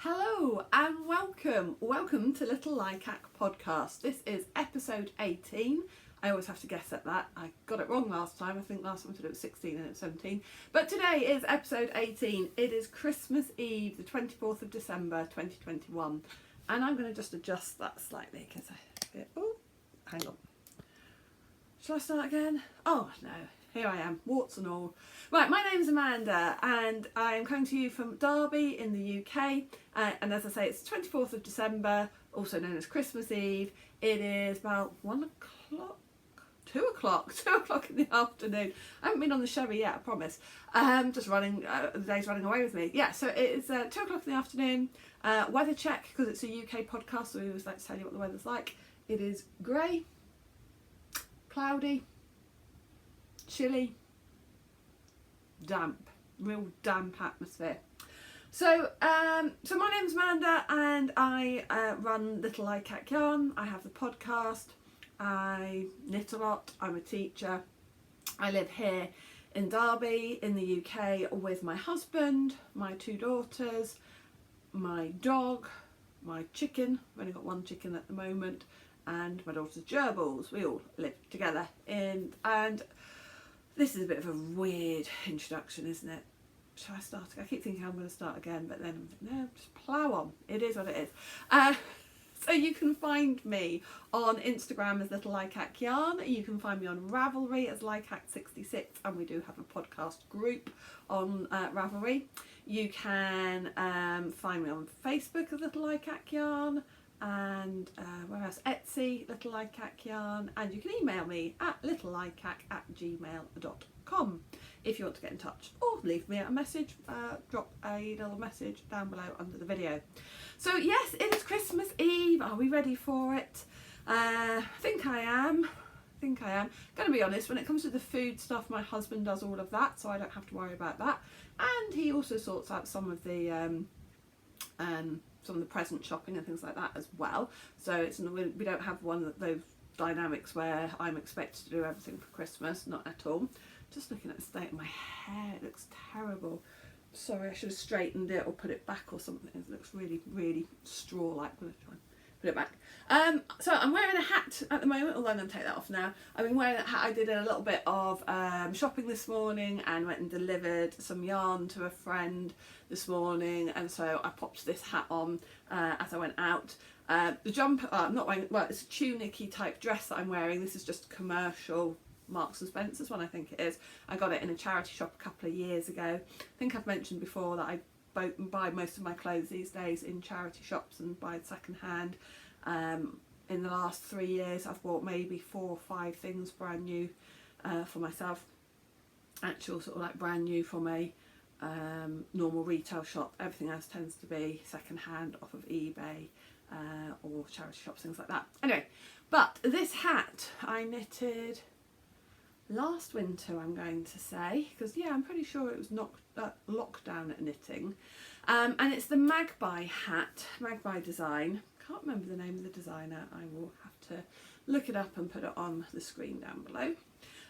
Hello and welcome to Little Likac podcast. This is episode 18. I always have to guess at that. I got it wrong last time. I think last time I said it was 16 and it's 17. But today is episode 18. It is Christmas Eve, the 24th of December 2021. And I'm going to just adjust that slightly because hang on. Shall I start again? Oh no, here I am, warts and all. Right, my name's Amanda and I'm coming to you from Derby in the UK. And as I say, it's the 24th of December, also known as Christmas Eve. It is about 2 o'clock in the afternoon. I haven't been on the sherry yet, I promise. Just running, the day's running away with me. Yeah, so it is 2 o'clock in the afternoon. Weather check, because it's a UK podcast, so we always like to tell you what the weather's like. It is grey, cloudy, chilly, damp, real damp atmosphere. So my name's Amanda and I run Little Likac Yarn. I have the podcast. I knit a lot. I'm a teacher. I live here in Derby in the UK with my husband, my 2 daughters, my dog, my chicken. I've only got 1 chicken at the moment, and my daughter's gerbils. We all live together and this is a bit of a weird introduction, isn't it? Shall I start? I keep thinking I'm going to start again, but then no, just plough on. It is what it is. So you can find me on Instagram as Little Likac Yarn. You can find me on Ravelry as Likac66, and we do have a podcast group on Ravelry. You can find me on Facebook as Little Likac Yarn, and where else? Etsy, Little Likac Yarn, and you can email me at littlelikac@gmail.com if you want to get in touch, or leave me a message, drop a little message down below under the video. So yes, it is Christmas Eve. Are we ready for it? I think I am. Going to be honest, when it comes to the food stuff, my husband does all of that, so I don't have to worry about that. And he also sorts out some of the present shopping and things like that as well. So it's we don't have one of those dynamics where I'm expected to do everything for Christmas, not at all. Just looking at the state of my hair, it looks terrible. Sorry, I should have straightened it or put it back or something. It looks really, really straw-like. I'm going to try and put it back. So I'm wearing a hat at the moment, although I'm going to take that off now. I've been wearing that hat. I did a little bit of shopping this morning and went and delivered some yarn to a friend this morning, and so I popped this hat on as I went out. The jumper, I'm not wearing, well, it's a tunic-y type dress that I'm wearing. This is just commercial Marks and Spencer's one, I think it is. I got it in a charity shop a couple of years ago. I think I've mentioned before that I buy most of my clothes these days in charity shops and buy second hand. In the last 3 years I've bought maybe 4 or 5 things brand new for myself. Actual sort of like brand new from a normal retail shop. Everything else tends to be second hand off of eBay or charity shops, things like that. Anyway, but this hat I knitted last winter, I'm going to say, because yeah, I'm pretty sure it was lockdown at knitting, and it's the Magby hat, Magby design. Can't remember the name of the designer. I will have to look it up and put it on the screen down below.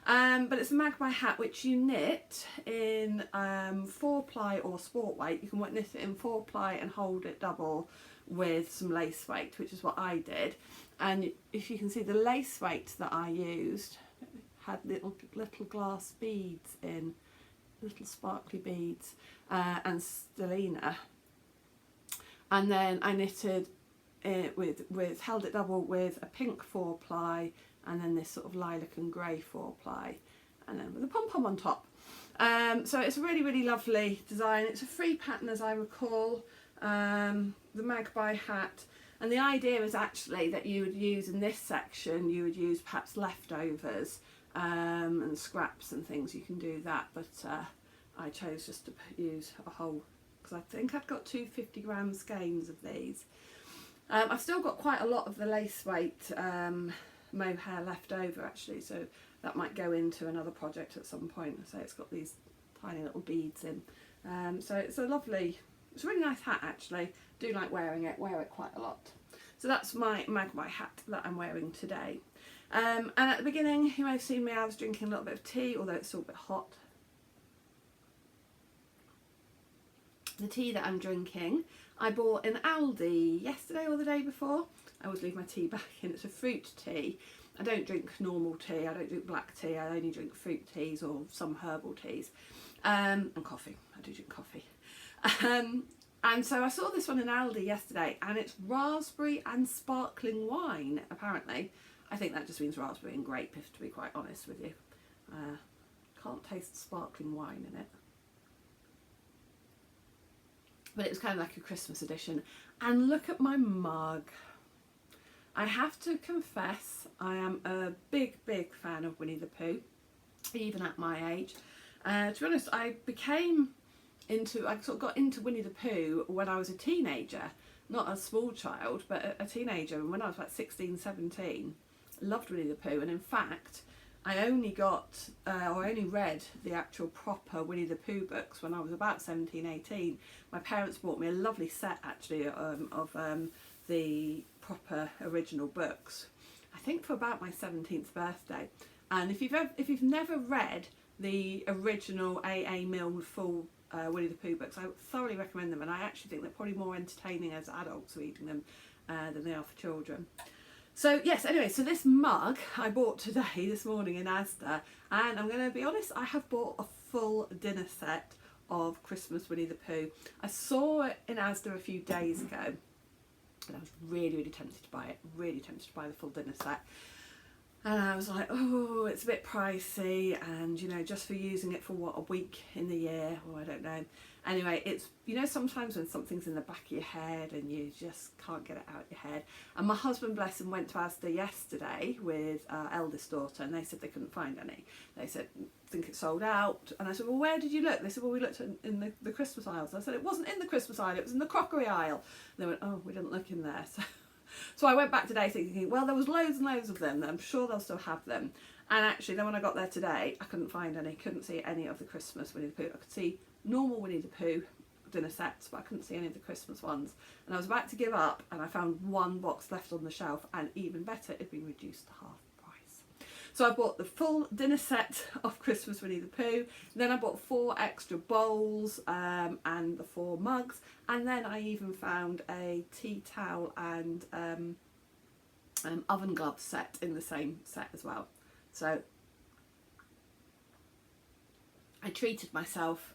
But it's a Magby hat which you knit in 4-ply or sport weight. You can knit it in 4-ply and hold it double with some lace weight, which is what I did. And if you can see, the lace weight that I used had little glass beads in, little sparkly beads, and stellina. And then I knitted it held it double with a pink 4-ply, and then this sort of lilac and grey 4-ply, and then with a pom-pom on top. So it's a really, really lovely design. It's a free pattern as I recall, the Magby hat. And the idea is actually that you would use in this section, you would use perhaps leftovers and scraps and things. You can do that, but I chose just to use a whole, because I think I've got 250-gram skeins of these. I've still got quite a lot of the lace weight mohair left over actually, so that might go into another project at some point. So it's got these tiny little beads in. So it's a lovely, it's a really nice hat actually. Do like wearing it, wear it quite a lot. So that's my Magby hat that I'm wearing today. And at the beginning, you may have seen me, I was drinking a little bit of tea, although it's still a bit hot. The tea that I'm drinking, I bought in Aldi yesterday or the day before. I always leave my tea back in. It's a fruit tea. I don't drink normal tea, I don't drink black tea, I only drink fruit teas or some herbal teas. And coffee, I do drink coffee. And so I saw this one in Aldi yesterday, and it's raspberry and sparkling wine, apparently. I think that just means raspberry and grape, if to be quite honest with you. Can't taste sparkling wine in it. But it was kind of like a Christmas edition. And look at my mug. I have to confess, I am a big, big fan of Winnie the Pooh, even at my age. To be honest, I sort of got into Winnie the Pooh when I was a teenager, not a small child, but a teenager. And when I was about 16, 17, loved Winnie the Pooh. And in fact, I only read the actual proper Winnie the Pooh books when I was about 17, 18. My parents bought me a lovely set actually of the proper original books, I think for about my 17th birthday. And if you've never read the original A.A. Milne full Winnie the Pooh books, I thoroughly recommend them, and I actually think they're probably more entertaining as adults reading them than they are for children. So yes, anyway, so this mug I bought this morning in Asda, and I'm going to be honest, I have bought a full dinner set of Christmas Winnie the Pooh. I saw it in Asda a few days ago, and I was really, really tempted to buy it, really tempted to buy the full dinner set. And I was like, oh, it's a bit pricey, and you know, just for using it for what, a week in the year, or I don't know. Anyway, it's, you know, sometimes when something's in the back of your head and you just can't get it out of your head. And my husband, bless him, went to Asda yesterday with our eldest daughter, and they said they couldn't find any. They said, I think it's sold out. And I said, well, where did you look? They said, well, we looked in the Christmas aisles. I said, it wasn't in the Christmas aisle, it was in the crockery aisle. And they went, oh, we didn't look in there. So I went back today thinking, well, there was loads and loads of them. I'm sure they'll still have them. And actually, then when I got there today, I couldn't find any. Couldn't see any of the Christmas Winnie the Pooh. I could see normal Winnie the Pooh dinner sets, but I couldn't see any of the Christmas ones. And I was about to give up, and I found one box left on the shelf, and even better, it had been reduced to half price. So I bought the full dinner set of Christmas Winnie the Pooh. Then I bought 4 extra bowls and the 4 mugs. And then I even found a tea towel and oven glove set in the same set as well. So I treated myself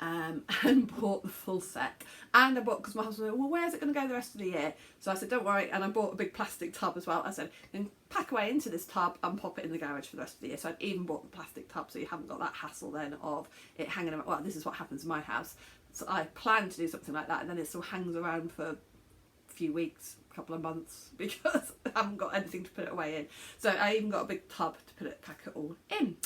and bought the full set. And I bought, because my husband said, well, where's it going to go the rest of the year? So I said, don't worry. And I bought a big plastic tub as well. I said, you can pack away into this tub and pop it in the garage for the rest of the year. So I'd even bought the plastic tub, so you haven't got that hassle then of it hanging around. Well, this is what happens in my house. So I plan to do something like that, and then it still hangs around for a few weeks, a couple of months, because I haven't got anything to put it away in. So I even got a big tub to pack it all in.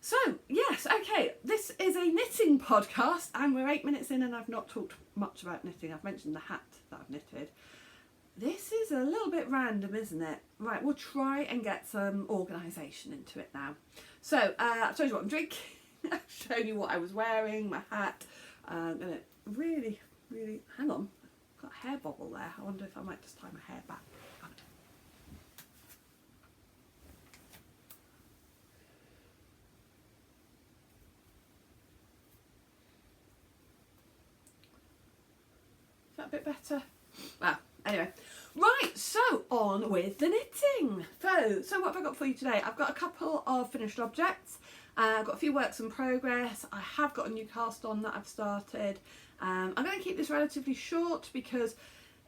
So yes, okay, this is a knitting podcast, and we're 8 minutes in, and I've not talked much about knitting. I've mentioned the hat that I've knitted. This is a little bit random, isn't it? Right, we'll try and get some organisation into it now. So I've told you what I'm drinking. I've shown you what I was wearing, my hat. I'm going to really, hang on, I've got a hair bobble there. I wonder if I might just tie my hair back. Is that a bit better? Well, anyway. Right, so on with the knitting. So what have I got for you today? I've got a couple of finished objects. I've got a few works in progress. I have got a new cast on that I've started. I'm going to keep this relatively short because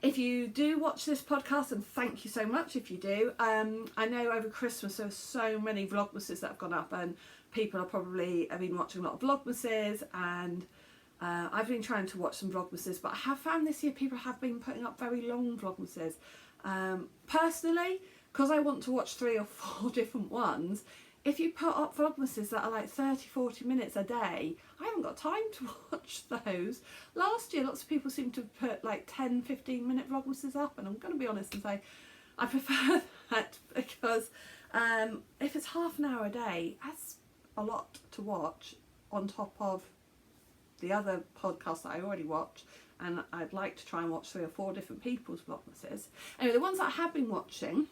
if you do watch this podcast, and thank you so much if you do, I know over Christmas there were so many vlogmases that have gone up, and people have been watching a lot of vlogmases, and I've been trying to watch some vlogmases, but I have found this year people have been putting up very long vlogmases. Personally, because I want to watch 3 or 4 different ones, if you put up vlogmases that are like 30-40 minutes a day, I haven't got time to watch those. Last year lots of people seem to put like 10-15 minute vlogmases up, and I'm going to be honest and say I prefer that, because if it's half an hour a day, that's a lot to watch on top of the other podcasts that I already watch, and I'd like to try and watch 3 or 4 different people's vlogmases. Anyway, the ones that I have been watching,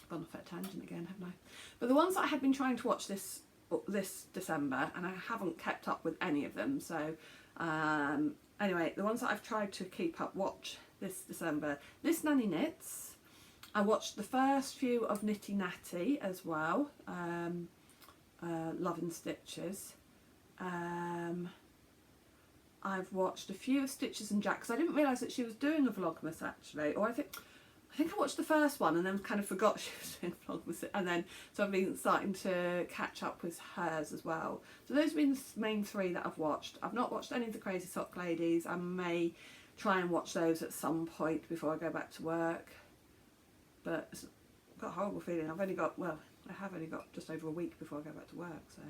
I've gone off at a tangent again, haven't I? But the ones that I have been trying to watch this December, and I haven't kept up with any of them, so anyway, the ones that I've tried to keep up, watch this December. This Nanny Knits. I watched the first few of Knitty Natty as well. Love and Stitches. I've watched a few of Stitches and Jack, because I didn't realise that she was doing a Vlogmas actually, or I think I watched the first one and then kind of forgot she was doing Vlogmas, and then so I've been starting to catch up with hers as well. So those have been the main three that I've watched. I've not watched any of the Crazy Sock Ladies. I may try and watch those at some point before I go back to work, but I've got a horrible feeling. I have only got just over a week before I go back to work, so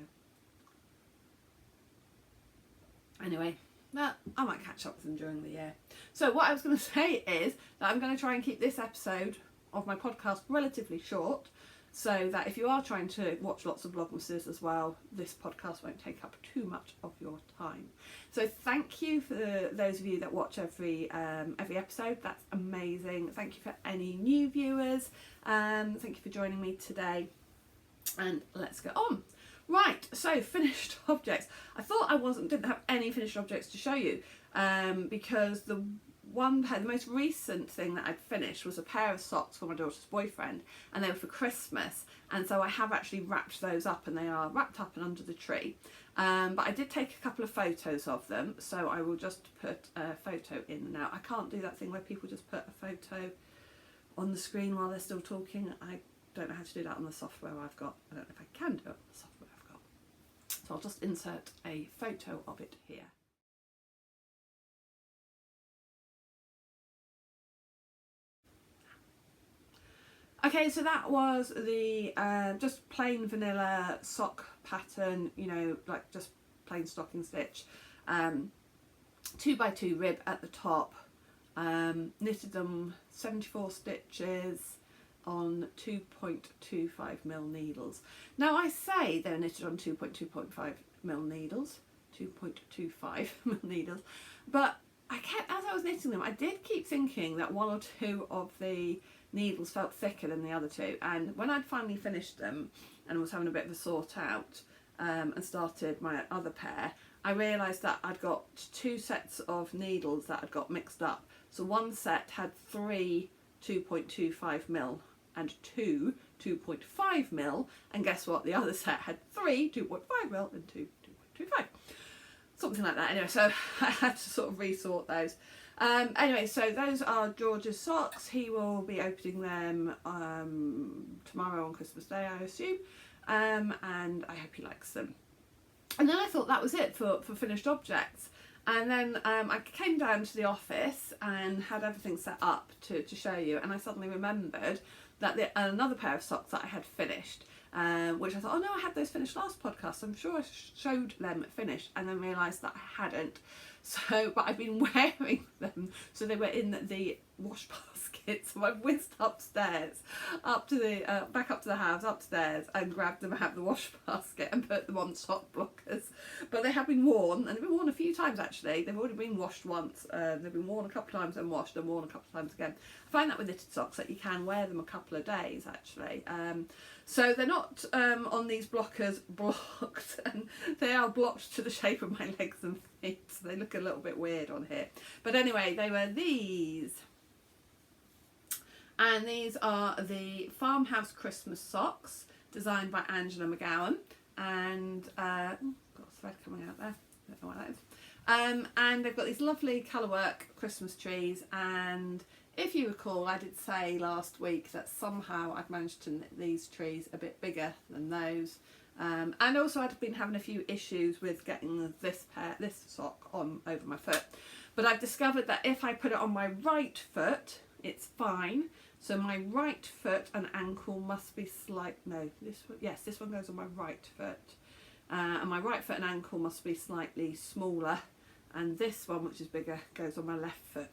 anyway, that I might catch up with them during the year. So what I was going to say is that I'm going to try and keep this episode of my podcast relatively short, so that if you are trying to watch lots of Vlogmases as well, this podcast won't take up too much of your time. So thank you for those of you that watch every episode. That's amazing. Thank you for any new viewers. Thank you for joining me today, and let's go on. Right, so finished objects. I thought I didn't have any finished objects to show you, because the most recent thing that I'd finished was a pair of socks for my daughter's boyfriend, and they were for Christmas, and so I have actually wrapped those up, and they are wrapped up and under the tree. But I did take a couple of photos of them, so I will just put a photo in now. I can't do that thing where people just put a photo on the screen while they're still talking. I don't know how to do that on the software I've got. I don't know if I can do it on the software I've got. So I'll just insert a photo of it here. Okay, so that was the just plain vanilla sock pattern, you know, like just plain stocking stitch. 2x2 rib at the top. Knitted them 74 stitches on 2.25mm needles. Now I say they're knitted on 2.25mm needles, 2.25mm needles, but as I was knitting them, I did keep thinking that one or two of the needles felt thicker than the other two, and when I'd finally finished them and was having a bit of a sort out and started my other pair, I realised that I'd got two sets of needles that had got mixed up. So one set had 3 2.25mm and 2 2.5mm, and guess what, the other set had 3 2.5mm and 2 2.25, something like that. Anyway, so I had to sort of resort those. Anyway, so those are George's socks. He will be opening them tomorrow on Christmas Day, I assume, and I hope he likes them. And then I thought that was it for finished objects. And then I came down to the office and had everything set up to show you, and I suddenly remembered that another pair of socks that I had finished, which I thought, oh no, I had those finished last podcast, I'm sure I showed them finished, and then realised that I hadn't. So, but I've been wearing them, so they were in the wash basket, so I whizzed upstairs, back up to the house, upstairs, and grabbed them out of the wash basket and put them on sock blockers. But they have been worn, and they've been worn a few times actually. They've already been washed once, they've been worn a couple of times and washed, and worn a couple of times again. I find that with knitted socks that you can wear them a couple of days actually. So they're not on these blockers blocked, and they are blocked to the shape of my legs and feet, so they look a little bit weird on here. But anyway, they were these. And these are the Farmhouse Christmas socks, designed by Angela Magowan. And, got a thread coming out there, don't know what that is. And they've got these lovely colourwork Christmas trees, and if you recall, I did say last week that somehow I'd managed to knit these trees a bit bigger than those. And also I'd been having a few issues with getting this sock on over my foot. But I've discovered that if I put it on my right foot, it's fine. So my right foot and ankle must be this one goes on my right foot. And my right foot and ankle must be slightly smaller. And this one, which is bigger, goes on my left foot.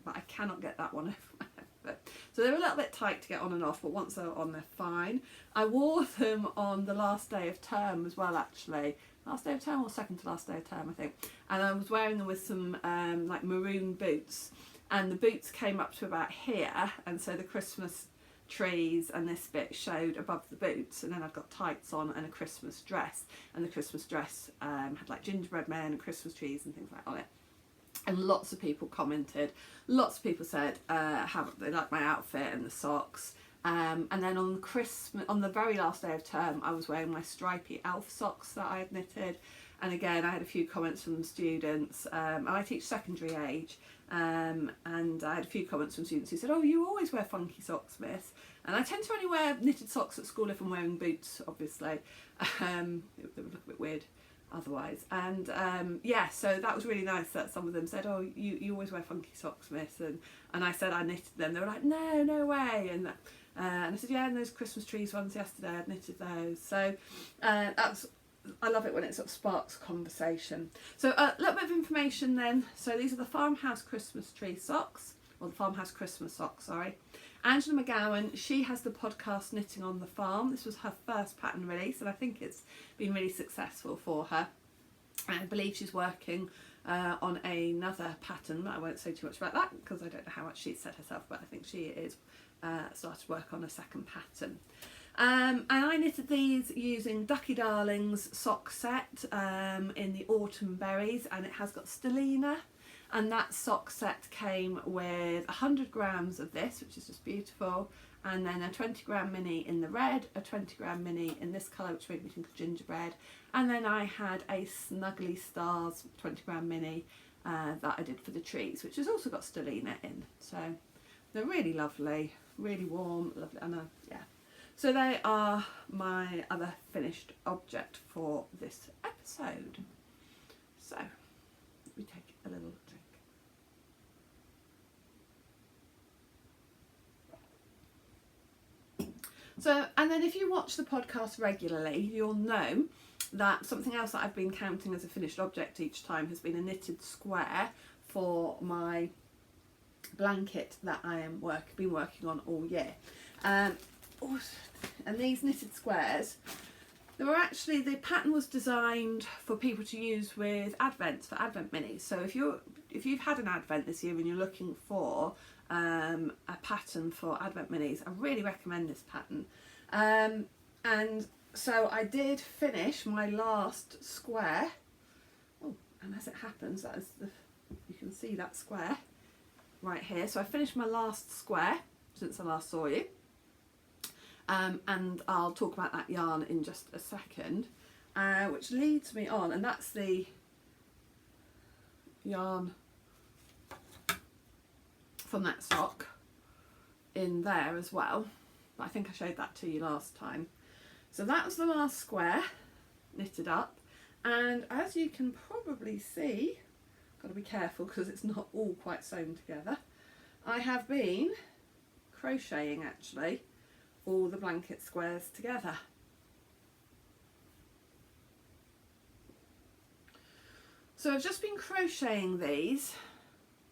But I cannot get that one over my left foot. So they're a little bit tight to get on and off, but once they're on, they're fine. I wore them on the last day of term as well, actually. Last day of term or second to last day of term, I think. And I was wearing them with some like maroon boots. And the boots came up to about here, and so the Christmas trees and this bit showed above the boots, and then I've got tights on and a Christmas dress, and the Christmas dress had like gingerbread men and Christmas trees and things like that on it. And lots of people commented, lots of people said how they liked my outfit and the socks. And then on the very last day of term, I was wearing my stripy elf socks that I had knitted. And again, I had a few comments from students. I teach secondary age, and I had a few comments from students who said, "Oh, you always wear funky socks, Miss." And I tend to only wear knitted socks at school if I'm wearing boots, obviously. It would look a bit weird otherwise. And yeah, so that was really nice that some of them said, "Oh, you always wear funky socks, Miss," and I said I knitted them. They were like, no way. And I said, yeah, and those Christmas trees ones yesterday, I'd knitted those. So I love it when it sort of sparks conversation. So a little bit of information then. So these are the Farmhouse Christmas tree socks, or the Farmhouse Christmas socks, sorry. Angela Magowan, she has the podcast Knitting on the Farm. This was her first pattern release, and I think it's been really successful for her. I believe she's working on another pattern, but I won't say too much about that because I don't know how much she's said herself, but I think she is started work on a second pattern. And I knitted these using Ducky Darling's sock set in the Autumn Berries, and it has got stellina, and that sock set came with 100 grams of this, which is just beautiful, and then a 20-gram mini in the red, a 20-gram mini in this colour, which made me think of gingerbread, and then I had a Snuggly Stars 20-gram mini that I did for the trees, which has also got stellina in. So they're really lovely, really warm, lovely, and yeah. So they are my other finished object for this episode. So let me take a little drink. So, and then if you watch the podcast regularly, you'll know that something else that I've been counting as a finished object each time has been a knitted square for my blanket that I am been working on all year. And these knitted squares, the pattern was designed for people to use with Advents, for Advent minis. So if you've had an Advent this year and you're looking for a pattern for Advent minis, I really recommend this pattern. And so I did finish my last square. Oh, and as it happens, you can see that square right here. So I finished my last square since I last saw you. And I'll talk about that yarn in just a second, which leads me on, and that's the yarn from that sock in there as well, but I think I showed that to you last time. So that was the last square knitted up, and as you can probably see, got to be careful because it's not all quite sewn together, I have been crocheting actually all the blanket squares together. So I've just been crocheting these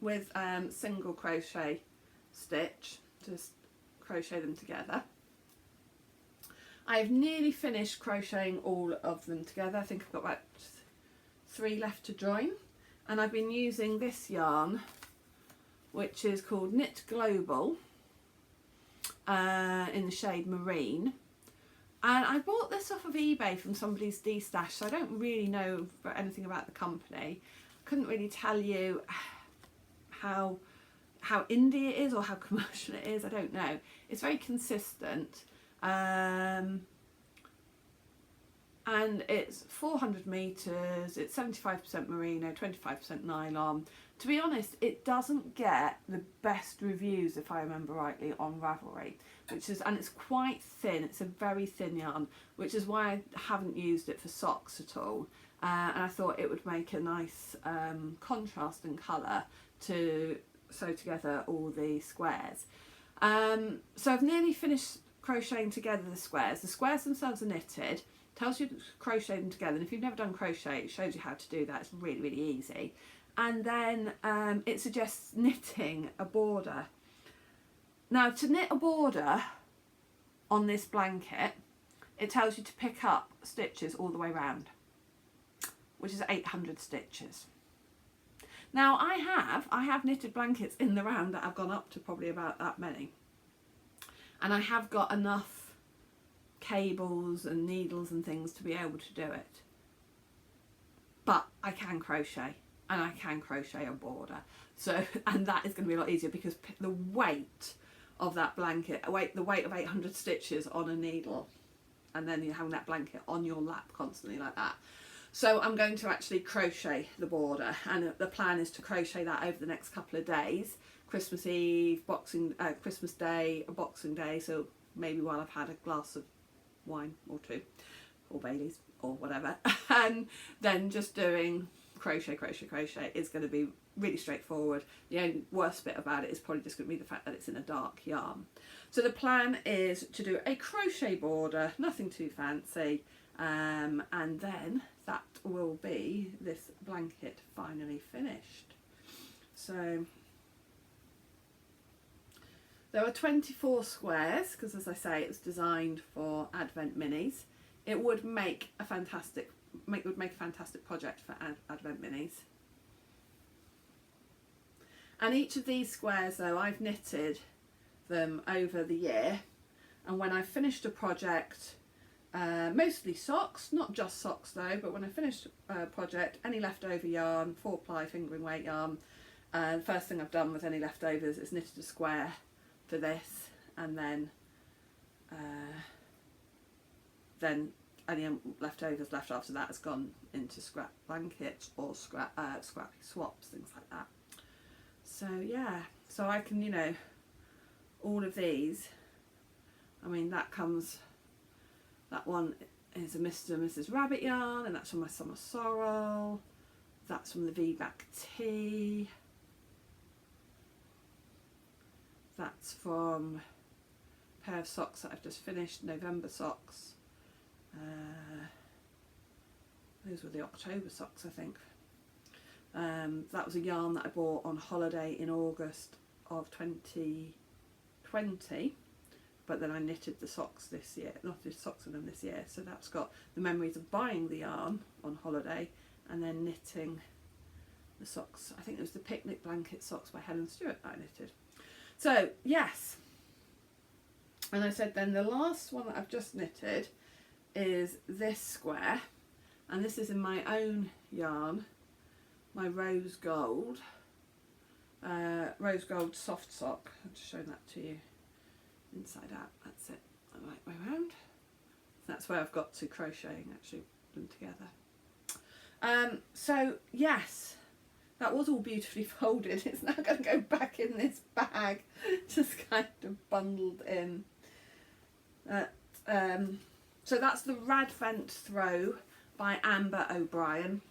with single crochet stitch, just crochet them together. I've nearly finished crocheting all of them together. I think I've got about 3 left to join, and I've been using this yarn, which is called Knit Global, in the shade Marine, and I bought this off of eBay from somebody's destash, so I don't really know anything about the company. Couldn't really tell you how indie it is or how commercial it is, I don't know. It's very consistent, and it's 400 meters, it's 75% merino, 25% nylon. To be honest, it doesn't get the best reviews, if I remember rightly, on Ravelry, and it's quite thin. It's a very thin yarn, which is why I haven't used it for socks at all. And I thought it would make a nice contrast in colour to sew together all the squares. So I've nearly finished crocheting together the squares. The squares themselves are knitted. Tells you to crochet them together, and if you've never done crochet, it shows you how to do that. It's really, really easy. And then it suggests knitting a border. Now, to knit a border on this blanket, it tells you to pick up stitches all the way around, which is 800 stitches. Now I have knitted blankets in the round that I've gone up to probably about that many, and I have got enough cables and needles and things to be able to do it, but I can crochet. and I can crochet a border. So, and that is going to be a lot easier because the weight of that blanket, the weight of 800 stitches on a needle, and then you're having that blanket on your lap constantly like that. So I'm going to actually crochet the border, and the plan is to crochet that over the next couple of days. Christmas Eve, Christmas Day, Boxing Day, so maybe while I've had a glass of wine or two, or Baileys or whatever, and then just doing crochet is going to be really straightforward. The only worst bit about it is probably just going to be the fact that it's in a dark yarn. So the plan is to do a crochet border, nothing too fancy, and then that will be this blanket finally finished. So there are 24 squares because, as I say, it's designed for Advent minis. It would make a fantastic project for Advent minis. And each of these squares, though, I've knitted them over the year, and when I finished a project, mostly socks, not just socks though, but when I finished a project, any leftover yarn, 4-ply fingering weight yarn, the first thing I've done with any leftovers is knitted a square for this, and then any leftovers left after that has gone into scrap blankets or scrappy swaps, things like that. So yeah, so I can, you know, all of these, I mean, that one is a Mr. and Mrs. Rabbit yarn, and that's from my Summer Sorrel. That's from the V-Back Tea. That's from a pair of socks that I've just finished, November socks. Those were the October socks, I think. That was a yarn that I bought on holiday in August of 2020, but then I knitted the socks this year, knitted socks with them this year, so that's got the memories of buying the yarn on holiday and then knitting the socks. I think it was the picnic blanket socks by Helen Stewart that I knitted. So yes, and I said then the last one that I've just knitted is this square, and this is in my own yarn, my rose gold soft sock. I've just shown that to you inside out. That's it, the right way around. That's where I've got to crocheting, actually them together. So yes, that was all beautifully folded. It's now going to go back in this bag, just kind of bundled in. So that's the Radvent Throw by Ambah O'Brien.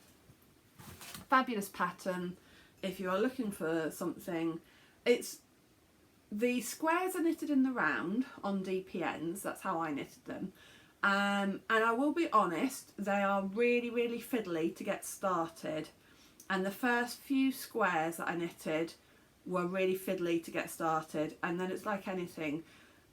Fabulous pattern if you are looking for something. It's the squares are knitted in the round on DPNs, that's how I knitted them, and I will be honest, they are really fiddly to get started, and the first few squares that I knitted were really fiddly to get started, and then it's like anything,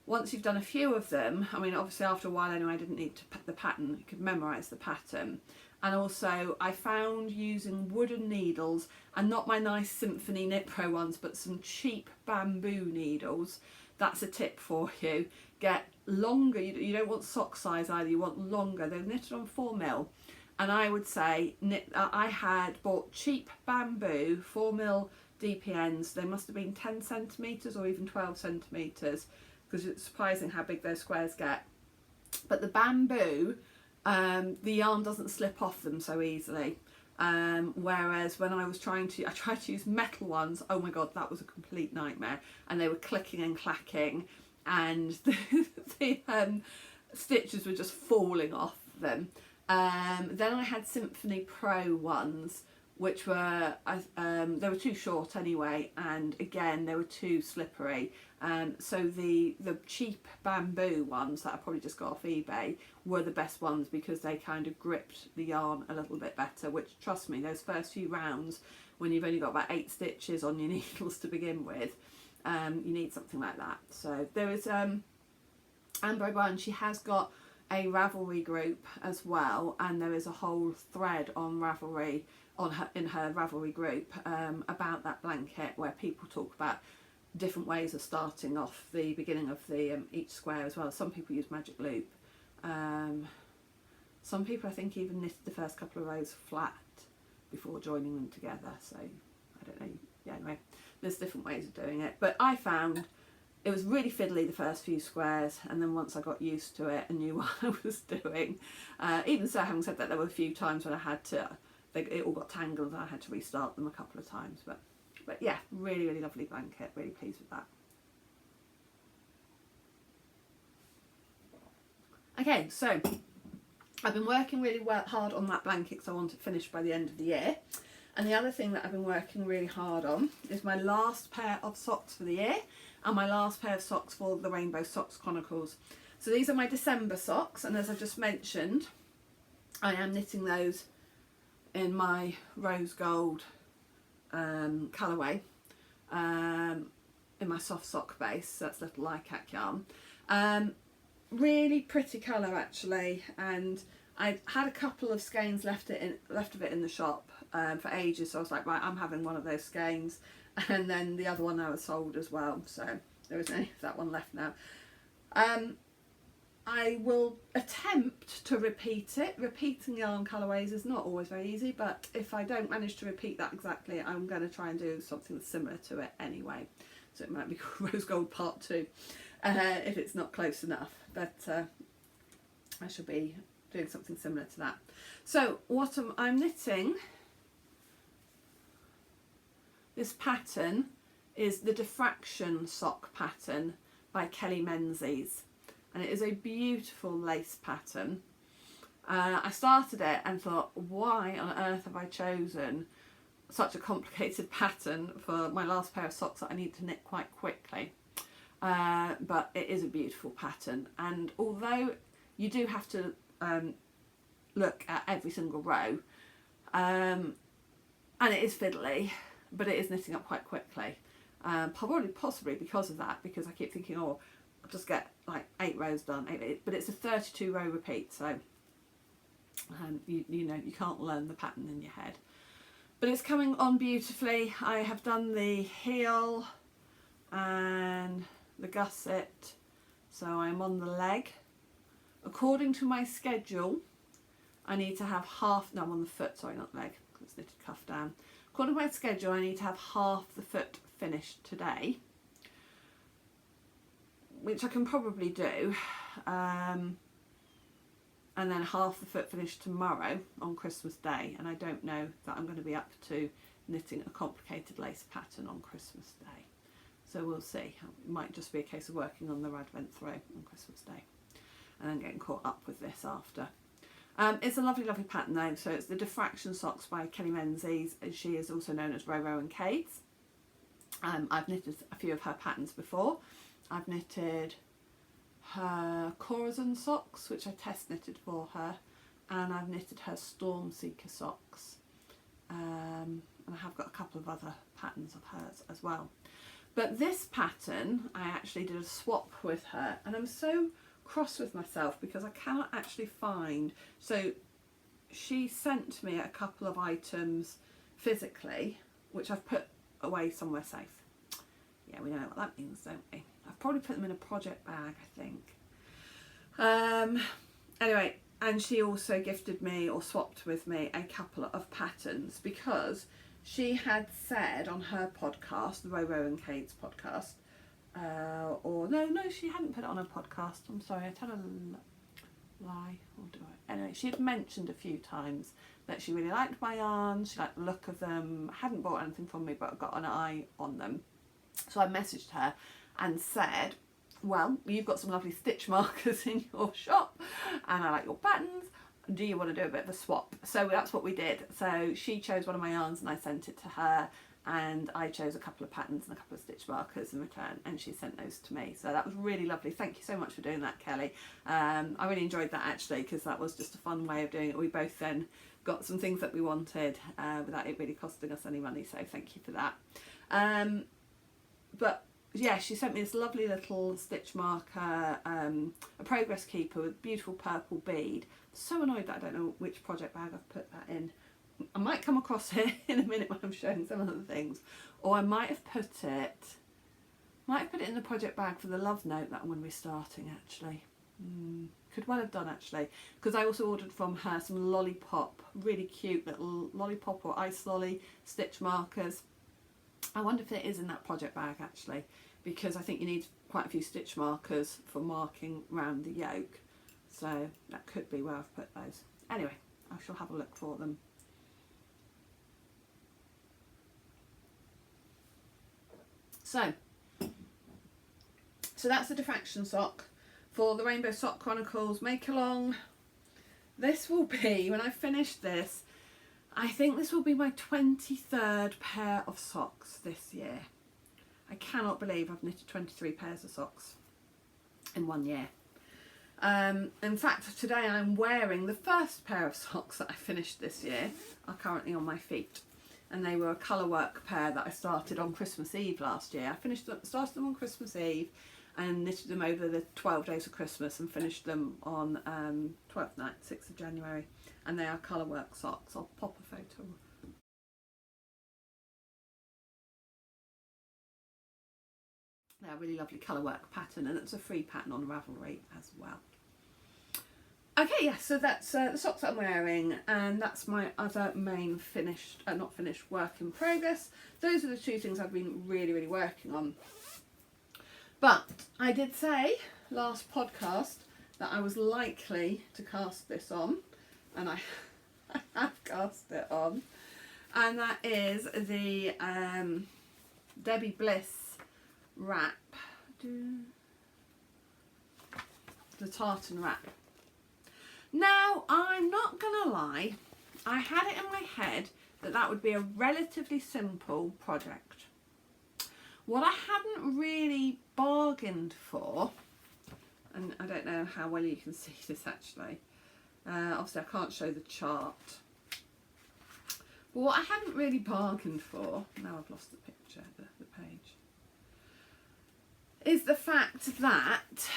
once you've done a few of them, I mean obviously after a while anyway I didn't need to put the pattern, you could memorise the pattern. And also I found using wooden needles, and not my nice Symphony Knit Pro ones, but some cheap bamboo needles. That's a tip for you. Get longer, you don't want sock size either, you want longer. They're knitted on 4mm, and I would say I had bought cheap bamboo 4mm DPNs. They must have been 10 centimetres or even 12 centimetres, because it's surprising how big those squares get. But the bamboo, the yarn doesn't slip off them so easily, whereas when I tried to use metal ones, oh my god, that was a complete nightmare, and they were clicking and clacking, and the stitches were just falling off them. Then I had Symphony Pro ones, which were they were too short anyway, and again they were too slippery. So the cheap bamboo ones that I probably just got off eBay were the best ones, because they kind of gripped the yarn a little bit better, which, trust me, those first few rounds when you've only got about 8 stitches on your needles to begin with, you need something like that. So there is Ambah O'Brien, she has got a Ravelry group as well, and there is a whole thread on Ravelry in her Ravelry group about that blanket, where people talk about different ways of starting off the beginning of the each square as well. Some people use magic loop. Some people I think even knitted the first couple of rows flat before joining them together. So I don't know, yeah, anyway, there's different ways of doing it, but I found it was really fiddly the first few squares, and then once I got used to it and knew what I was doing, even so, having said that, there were a few times when I had to, it all got tangled and I had to restart them a couple of times, but yeah, really, really lovely blanket, really pleased with that. Okay, so I've been working really hard on that blanket because I want it finished by the end of the year. And the other thing that I've been working really hard on is my last pair of socks for the year and my last pair of socks for the Rainbow Sock Chronicles. So these are my December socks, and as I just mentioned, I am knitting those in my rose gold colourway in my soft sock base. So that's little Likac yarn. Really pretty colour actually, and I had a couple of skeins left of it in the shop for ages, so I was like, right, I'm having one of those skeins, and then the other one I was sold as well, so there isn't any of that one left now. I will attempt to repeat it. Repeating yarn colourways is not always very easy, but if I don't manage to repeat that exactly, I'm going to try and do something that's similar to it anyway. So it might be Rose Gold Part 2 if it's not close enough, but I shall be doing something similar to that. So what I'm knitting, this pattern is the Diffraction Sock pattern by Menzies, and it is a beautiful lace pattern. I started it and thought, why on earth have I chosen such a complicated pattern for my last pair of socks that I need to knit quite quickly? But it is a beautiful pattern, and although you do have to look at every single row, and it is fiddly, but it is knitting up quite quickly, possibly because of that, because I keep thinking, oh, I'll just get like 8 rows done, but it's a 32 row repeat, so you know, you can't learn the pattern in your head, but it's coming on beautifully. I have done the heel and the gusset, so I'm on the leg. According to my schedule, I need to have no, I'm on the foot, sorry, not leg, because it's knitted cuff down. According to my schedule, I need to have half the foot finished today, which I can probably do, and then half the foot finished tomorrow on Christmas Day, and I don't know that I'm going to be up to knitting a complicated lace pattern on Christmas Day. So we'll see. It might just be a case of working on the Radvent throw on Christmas Day and then getting caught up with this after. It's a lovely, lovely pattern though. So it's the Diffraction Socks by Menzies, and she is also known as Ravelry Likac. I've knitted a few of her patterns before. I've knitted her Corazon socks, which I test knitted for her, and I've knitted her Storm Seeker socks. And I have got a couple of other patterns of hers as well. But this pattern, I actually did a swap with her, and I'm so cross with myself because I cannot actually find, so she sent me a couple of items physically, which I've put away somewhere safe. Yeah, we know what that means, don't we? I've probably put them in a project bag, I think. Anyway, and she also gifted me, or swapped with me, a couple of patterns, because she had said on her podcast, the Rainbow Likac podcast, or no, she hadn't put it on her podcast. I'm sorry, I tell a lie, or do I? Anyway, she had mentioned a few times that she really liked my yarns, she liked the look of them, hadn't bought anything from me, but got an eye on them. So I messaged her and said, well, you've got some lovely stitch markers in your shop, and I like your patterns. Do you want to do a bit of a swap? So that's what we did. So she chose one of my yarns and I sent it to her, and I chose a couple of patterns and a couple of stitch markers in return, and she sent those to me. So that was really lovely. Thank you so much for doing that, Kelly. I really enjoyed that actually, because that was just a fun way of doing it. We both then got some things that we wanted without it really costing us any money, so thank you for that. But yeah, she sent me this lovely little stitch marker, a progress keeper with beautiful purple bead. So annoyed that I don't know which project bag I've put that in. I might come across it in a minute when I'm showing some other things, or I might have put it in the project bag for the love note that I'm going to be starting actually. could well have done actually, because I also ordered from her some lollipop, really cute little lollipop or ice lolly stitch markers. I wonder if it is in that project bag actually, because I think you need quite a few stitch markers for marking around the yoke, so that could be where I've put those. Anyway, I shall have a look for them. So that's the Diffraction sock for the Rainbow Sock Chronicles make along. This will be, when I finish this, I think this will be my 23rd pair of socks this year. I cannot believe I've knitted 23 pairs of socks in 1 year. In fact, today I'm wearing the first pair of socks that I finished this year, are currently on my feet. And they were a colourwork pair that I started on Christmas Eve last year. I started them on Christmas Eve and knitted them over the 12 days of Christmas and finished them on 12th night, 6th of January. And they are colourwork socks. I'll pop a photo. They're a really lovely colourwork pattern, and it's a free pattern on Ravelry as well. Okay, yeah, so that's the socks that I'm wearing, and that's my other main finished, not finished, work in progress. Those are the two things I've been really working on. But I did say last podcast that I was likely to cast this on, and I have cast it on, and that is the Debbie Bliss wrap, the tartan wrap. Now, I'm not gonna lie, I had it in my head that that would be a relatively simple project. What I hadn't really bargained for, and I don't know how well you can see this actually, obviously I can't show the chart, but what I hadn't really bargained for, now I've lost the picture, the page, is the fact that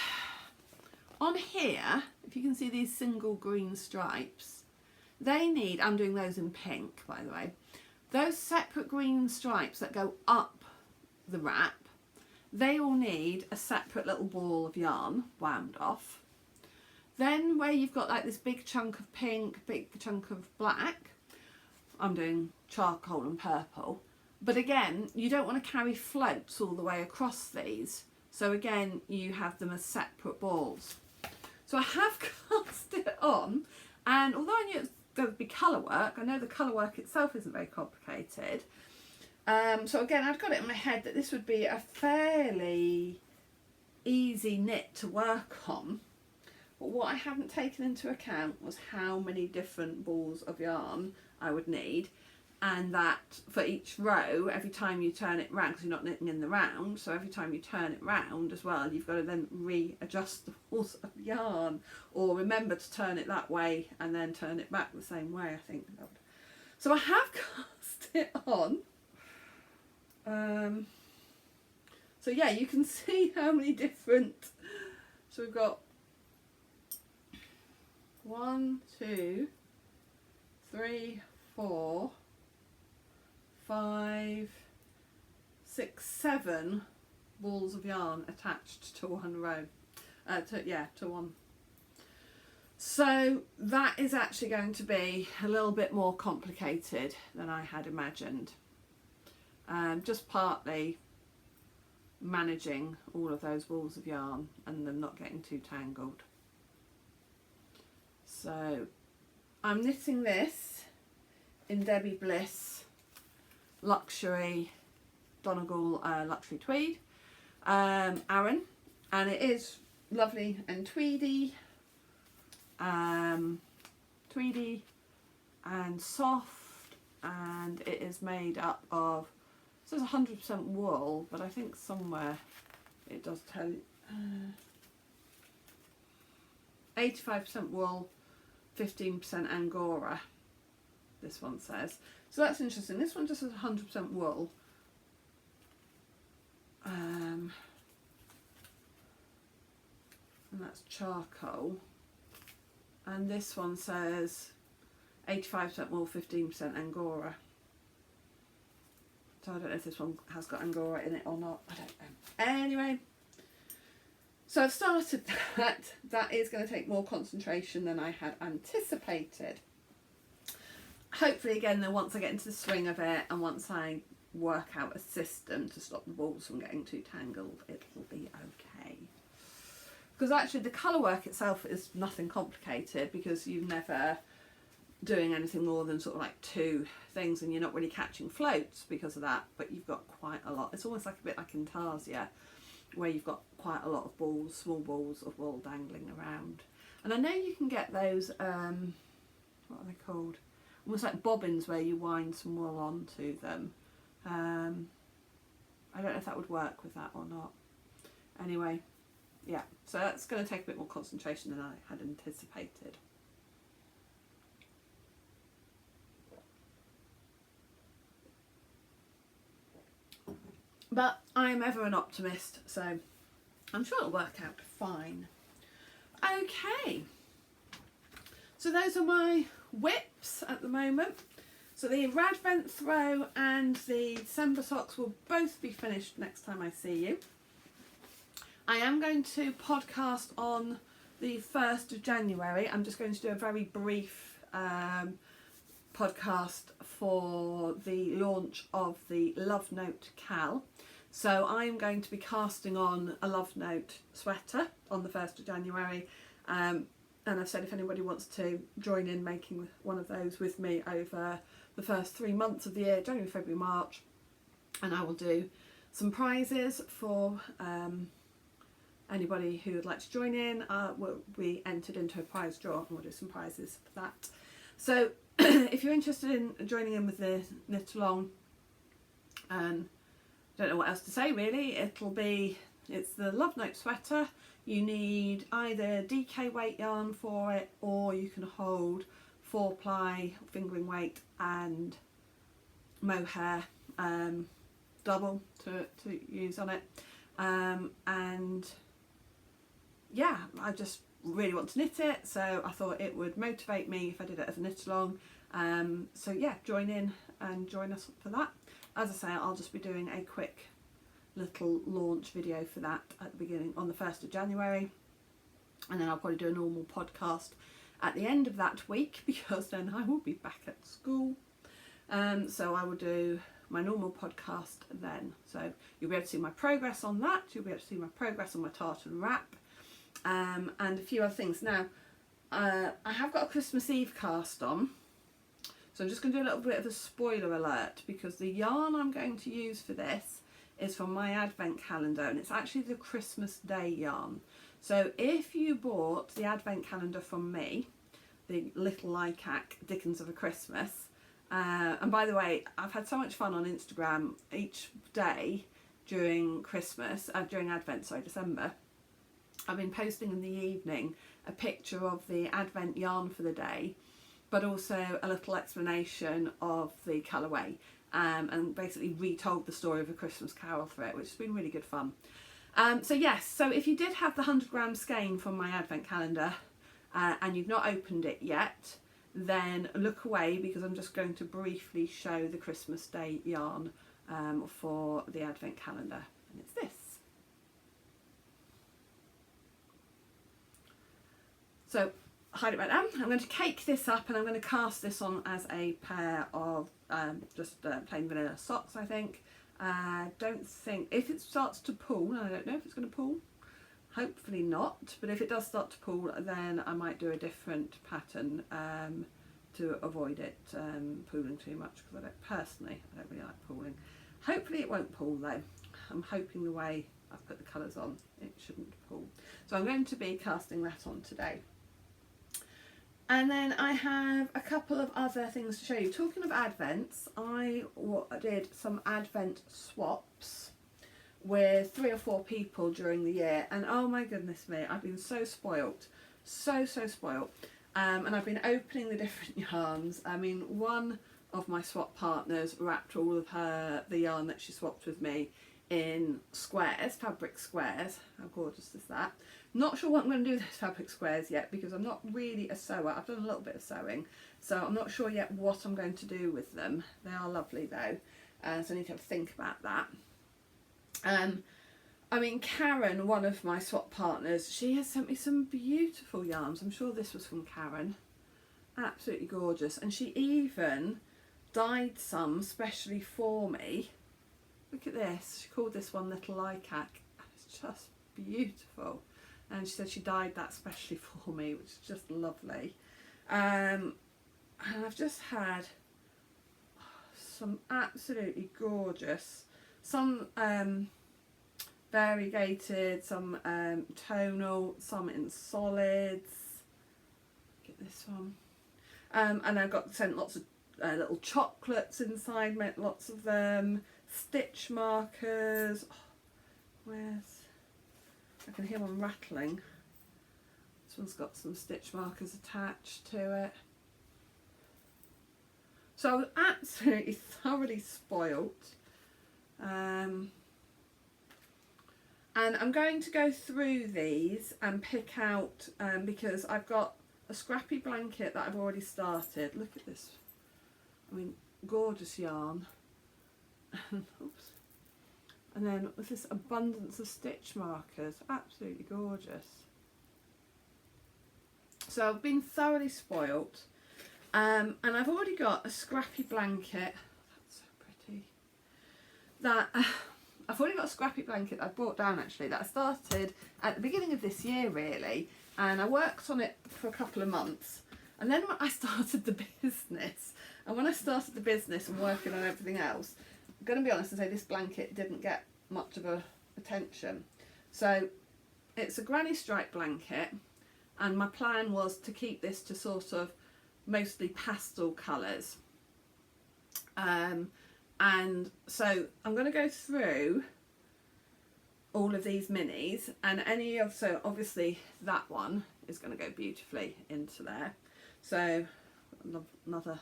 on here, if you can see these single green stripes, they need, I'm doing those in pink by the way, those separate green stripes that go up the wrap, they all need a separate little ball of yarn wound off. Then where you've got like this big chunk of pink, big chunk of black, I'm doing charcoal and purple, but again you don't want to carry floats all the way across these, so again you have them as separate balls. So I have cast it on, and although I knew it was going to be colourwork, I know the colourwork itself isn't very complicated. So again, I've got it in my head that this would be a fairly easy knit to work on. But what I hadn't taken into account was how many different balls of yarn I would need, and that for each row, every time you turn it round, because you're not knitting in the round, so every time you turn it round as well, you've got to then readjust the balls of yarn, or remember to turn it that way and then turn it back the same way, I think. So I have cast it on. So yeah, you can see how many different, so we've got 1, 2, 3, 4, 5, 6, 7 balls of yarn attached to one row, to one. So that is actually going to be a little bit more complicated than I had imagined. Just partly managing all of those balls of yarn and them not getting too tangled. So I'm knitting this in Debbie Bliss Luxury Donegal Luxury Tweed, Aran, and it is lovely and tweedy and soft, and it is made up of, it says 100% wool, but I think somewhere it does tell you 85% wool, 15% Angora, this one says. So that's interesting. This one just says 100% wool. And that's charcoal. And this one says 85% wool, 15% Angora. So I don't know if this one has got Angora in it or not. I don't know. Anyway, So I've started that. That is going to take more concentration than I had anticipated. Hopefully again, then once I get into the swing of it and once I work out a system to stop the balls from getting too tangled, it will be okay. Because actually the colour work itself is nothing complicated, because you're never doing anything more than sort of like 2 things, and you're not really catching floats because of that, but you've got quite a lot. It's almost like a bit like Intarsia, where you've got quite a lot of balls, small balls of wool dangling around. And I know you can get those, what are they called? Almost like bobbins, where you wind some wool onto them. I don't know if that would work with that or not. Anyway, yeah, so that's going to take a bit more concentration than I had anticipated. But I'm ever an optimist, so I'm sure it'll work out fine. Okay, so those are my whips at the moment. So the Radvent throw and the December socks will both be finished next time I see you. I am going to podcast on the 1st of January. I'm just going to do a very brief podcast for the launch of the Love Note Cal. So I'm going to be casting on a Love Note sweater on the 1st of January. And I've said if anybody wants to join in making one of those with me over the first 3 months of the year, January, February, March, and I will do some prizes for anybody who would like to join in. Will be entered into a prize draw, and we'll do some prizes for that. So if you're interested in joining in with the knit along, don't know what else to say really. It's the Love Note sweater. You need either DK weight yarn for it, or you can hold 4-ply fingering weight and mohair double to use on it. And yeah, I just really want to knit it, so I thought it would motivate me if I did it as a knit along. So yeah, join in and join us for that. As I say, I'll just be doing a quick little launch video for that at the beginning on the 1st of January, and then I'll probably do a normal podcast at the end of that week, because then I will be back at school. So I will do my normal podcast then. So you'll be able to see my progress on that. You'll be able to see my progress on my tartan wrap, and a few other things. Now, I have got a Christmas Eve cast on, so I'm just going to do a little bit of a spoiler alert, because the yarn I'm going to use for this is from my advent calendar, and it's actually the Christmas Day yarn. So if you bought the advent calendar from me, the little Likac Dickens of a Christmas, and by the way, I've had so much fun on Instagram each day during Christmas, during Advent, sorry, December. I've been posting in the evening a picture of the Advent yarn for the day, but also a little explanation of the colourway, and basically retold the story of A Christmas Carol through it, which has been really good fun. So yes, so if you did have the 100-gram skein from my advent calendar and you've not opened it yet, then look away, because I'm just going to briefly show the Christmas Day yarn for the advent calendar, and it's this. So hide it right now. I'm going to cake this up, and I'm going to cast this on as a pair of just plain vanilla socks, I think. Don't think, if it starts to pull, I don't know if it's going to pull, hopefully not, but if it does start to pull, then I might do a different pattern to avoid it pooling too much, because I don't really like pooling. Hopefully it won't pull though. I'm hoping the way I've put the colours on, it shouldn't pull. So I'm going to be casting that on today. And then I have a couple of other things to show you. Talking of Advents, I did some Advent swaps with 3 or 4 people during the year, and oh my goodness me, I've been so spoilt, so spoilt. And I've been opening the different yarns. I mean, one of my swap partners wrapped all of the yarn that she swapped with me in squares, fabric squares. How gorgeous is that? Not sure what I'm going to do with those fabric squares yet, because I'm not really a sewer. I've done a little bit of sewing, so I'm not sure yet what I'm going to do with them. They are lovely though, so I need to have a think about that. I mean, Karen, one of my swap partners, she has sent me some beautiful yarns. I'm sure this was from Karen. Absolutely gorgeous. And she even dyed some specially for me. Look at this. She called this one Little Likac. It's just beautiful. And she said she dyed that specially for me, which is just lovely. And I've just had some absolutely gorgeous, some variegated, some tonal, some in solids. Get this one. And I got sent lots of little chocolates inside, lots of them, stitch markers. Oh, where's, I can hear one rattling. This one's got some stitch markers attached to it. So I was absolutely thoroughly spoilt. And I'm going to go through these and pick out, because I've got a scrappy blanket that I've already started. Look at this. I mean, gorgeous yarn. Oops. And then with this abundance of stitch markers, absolutely gorgeous. So I've been thoroughly spoilt. And I've already got a scrappy blanket. That's so pretty. That I've already got a scrappy blanket I brought down actually, that I started at the beginning of this year really, and I worked on it for a couple of months, and then I started the business. And when I started the business and working on everything else, I'm going to be honest and say this blanket didn't get much of a attention. So it's a granny stripe blanket, and my plan was to keep this to sort of mostly pastel colours. And so I'm going to go through all of these minis, and any of, so obviously that one is going to go beautifully into there. So another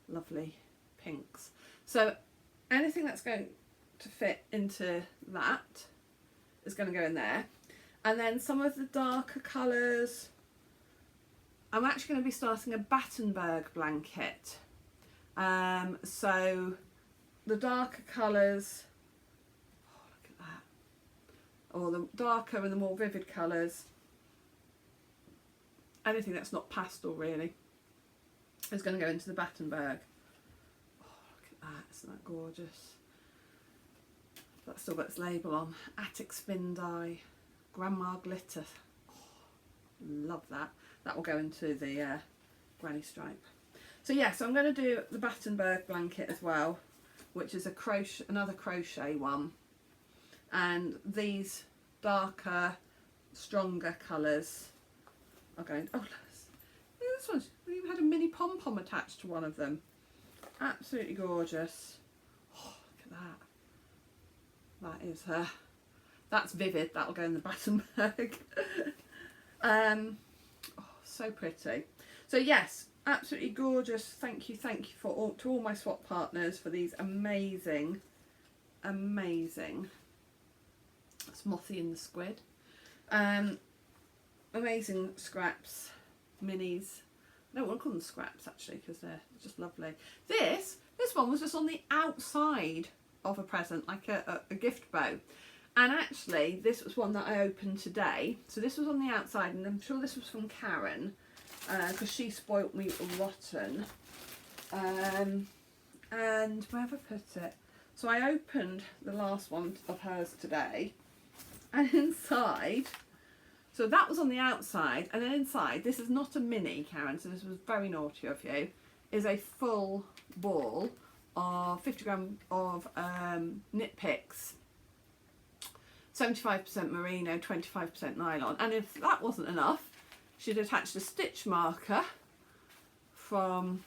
lovely pinks. So anything that's going to fit into that is going to go in there. And then some of the darker colours, I'm actually going to be starting a Battenberg blanket. So the darker colours, oh look at that, or the darker and the more vivid colours, anything that's not pastel really, is going to go into the Battenberg. Oh look at that, isn't that gorgeous? That's still got its label on. Attic Spin Dye, Grandma Glitter. Oh, love that. That will go into the granny stripe. So yeah, so I'm going to do the Battenberg blanket as well, which is a crochet, another crochet one. And these darker, stronger colours are going. Oh, this one's. We even had a mini pom pom attached to one of them. Absolutely gorgeous. Oh, look at that. That is her. That's vivid. That'll go in the Battenberg. Oh, so pretty. So yes, absolutely gorgeous. Thank you for to all my swap partners for these amazing, amazing. That's Mothy and the Squid. Amazing scraps, minis. I don't want to call them scraps actually because they're just lovely. This one was just on the outside of a present, like a gift bow. And actually this was one that I opened today. So this was on the outside, and I'm sure this was from Karen, because she spoilt me rotten. And where have I put it? So I opened the last one of hers today, and inside, so that was on the outside, and then inside, this is not a mini, Karen, so this was very naughty of you, is a full ball of 50 gram of knit picks, 75% merino, 25% nylon. And if that wasn't enough, she'd attached a stitch marker from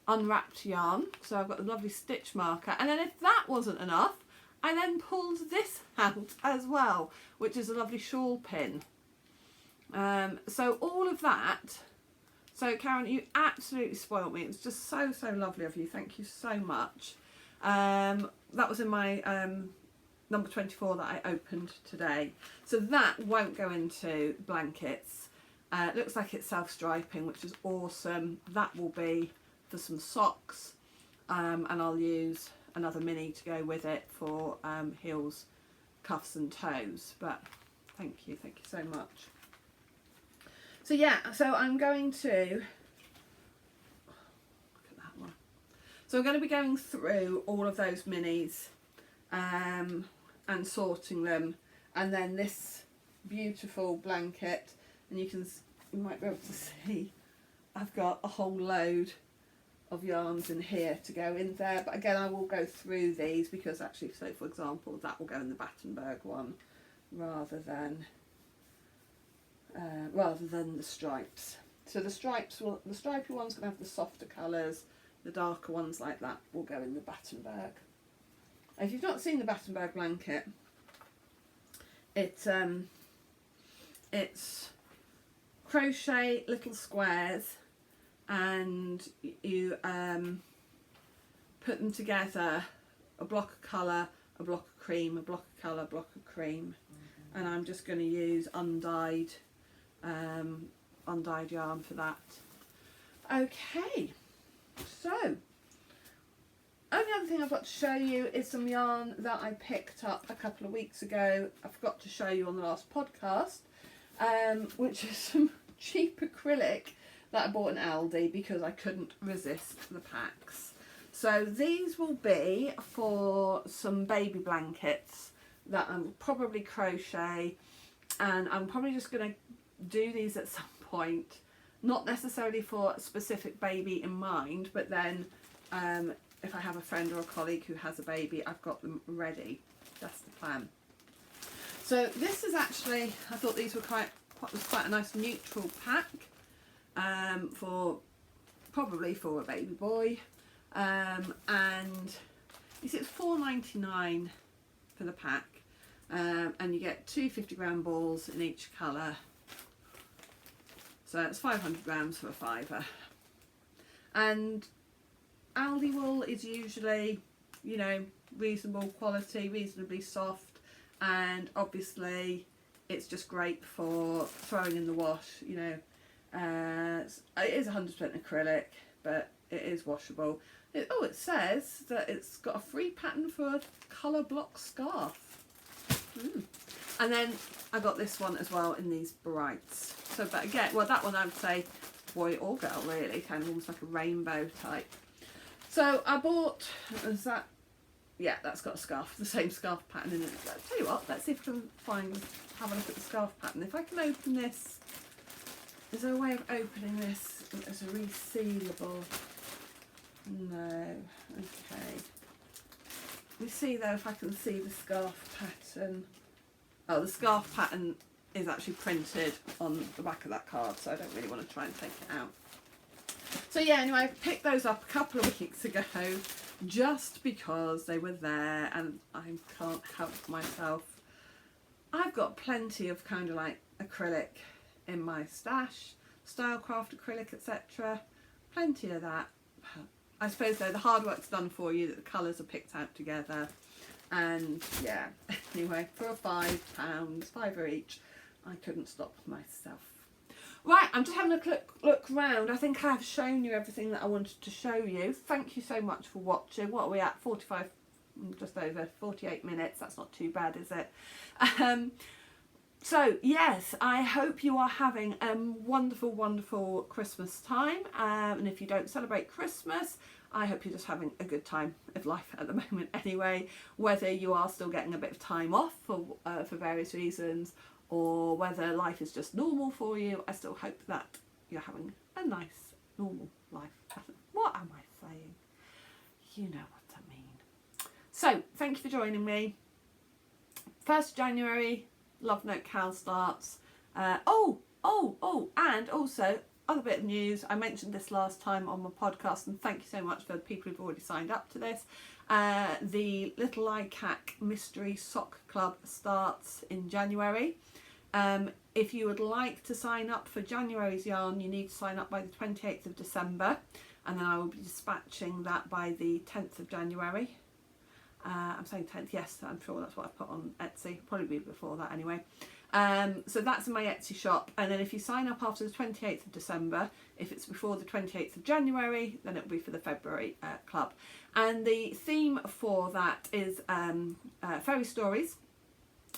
Unwrapped Yarn. So I've got a lovely stitch marker. And then if that wasn't enough, I then pulled this out as well, which is a lovely shawl pin. So all of that. So Karen, you absolutely spoiled me. It's just so, so lovely of you. Thank you so much. That was in my number 24 that I opened today. So that won't go into blankets. It looks like it's self-striping, which is awesome. That will be for some socks, and I'll use another mini to go with it for heels cuffs and toes, but thank you so much. So yeah, so I'm going to, look at that one. So I'm going to be going through all of those minis and sorting them, and then this beautiful blanket, and you might be able to see I've got a whole load of yarns in here to go in there, but again I will go through these because actually, so for example, that will go in the Battenberg one rather than the stripes. So the stripes the stripy one's going to have the softer colours, the darker ones like that will go in the Battenberg. If you've not seen the Battenberg blanket, it's crochet little squares, and you put them together, a block of colour, a block of cream, a block of colour, a block of cream, and I'm just going to use undyed yarn for that. Okay, so only other thing I've got to show you is some yarn that I picked up a couple of weeks ago. I forgot to show you on the last podcast, which is some cheap acrylic that I bought in Aldi because I couldn't resist the packs. So these will be for some baby blankets that I'll probably crochet, and I'm probably just going to do these at some point, not necessarily for a specific baby in mind, but then if I have a friend or a colleague who has a baby, I've got them ready. That's the plan. So this is actually, I thought these were quite a nice neutral pack probably for a baby boy, and you see it's £4.99 for the pack, and you get 2 50-gram balls in each colour, so it's 500 grams for a £5. And Aldi wool is usually, you know, reasonable quality, reasonably soft, and obviously it's just great for throwing in the wash, you know. It is 100% acrylic, but it is washable. It says that it's got a free pattern for a colour block scarf. And then I got this one as well in these brights. So, but again, well, that one I would say boy or girl really, kind of almost like a rainbow type. So I bought, is that, yeah, that's got a scarf, the same scarf pattern in it. So I'll tell you what, let's see if we can have a look at the scarf pattern. If I can open this, is there a way of opening this as a resealable? No, okay. Let me see though if I can see the scarf pattern. Oh, the scarf pattern is actually printed on the back of that card, so I don't really want to try and take it out. So yeah, anyway, I picked those up a couple of weeks ago just because they were there and I can't help myself. I've got plenty of kind of like acrylic in my stash, Stylecraft acrylic, etc. Plenty of that. I suppose though the hard work's done for you, that the colours are picked out together, and yeah, anyway, for £5, £5 each, I couldn't stop myself. Right, I'm just having a look round. I think I have shown you everything that I wanted to show you. Thank you so much for watching. What are we at? 45, just over 48 minutes. That's not too bad, is it? So yes, I hope you are having a wonderful, wonderful Christmas time. And if you don't celebrate Christmas, I hope you're just having a good time of life at the moment anyway. Whether you are still getting a bit of time off for various reasons, or whether life is just normal for you, I still hope that you're having a nice, normal life. What am I saying? You know what I mean. So, thank you for joining me. 1st January, Love Note Cal starts. And also, other bit of news, I mentioned this last time on my podcast, and thank you so much for the people who've already signed up to this. The Little Likac Mystery Sock Club starts in January. If you would like to sign up for January's yarn, you need to sign up by the 28th of December, and then I will be dispatching that by the 10th of January. I'm saying 10th, yes, I'm sure that's what I've put on Etsy, probably be before that anyway. So that's in my Etsy shop, and then if you sign up after the 28th of December, if it's before the 28th of January, then it'll be for the February club. And the theme for that is fairy stories.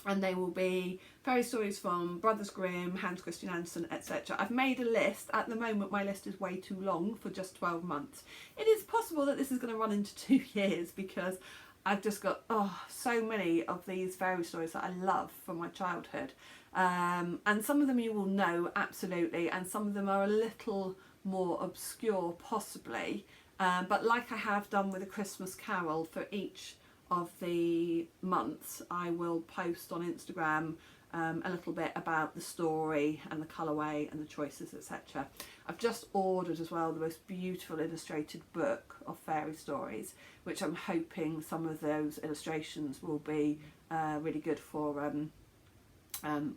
and they will be fairy stories from Brothers Grimm, Hans Christian Andersen, etc. I've made a list. At the moment my list is way too long for just 12 months. It is possible that this is going to run into 2 years because I've just got so many of these fairy stories that I love from my childhood, and some of them you will know absolutely, and some of them are a little more obscure possibly, but like I have done with A Christmas Carol, for each of the months I will post on Instagram a little bit about the story and the colourway and the choices, etc. I've just ordered as well the most beautiful illustrated book of fairy stories, which I'm hoping some of those illustrations will be really good for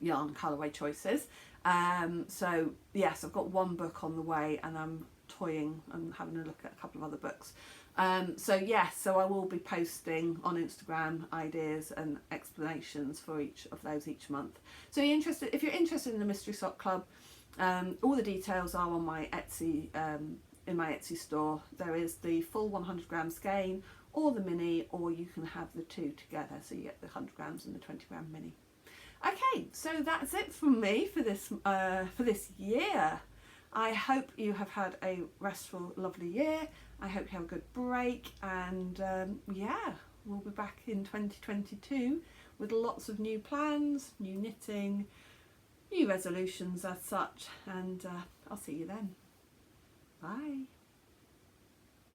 yarn colourway choices. So yes, I've got one book on the way, and I'm toying and having a look at a couple of other books. So yes, so I will be posting on Instagram ideas and explanations for each of those each month. So if you're interested in the Mystery Sock Club, all the details are on my Etsy, in my Etsy store. There is the full 100 gram skein or the mini, or you can have the two together, so you get the 100 grams and the 20 gram mini. Okay, so that's it from me for this year. I hope you have had a restful, lovely year. I hope you have a good break, and yeah, we'll be back in 2022 with lots of new plans, new knitting, new resolutions as such, and I'll see you then. Bye.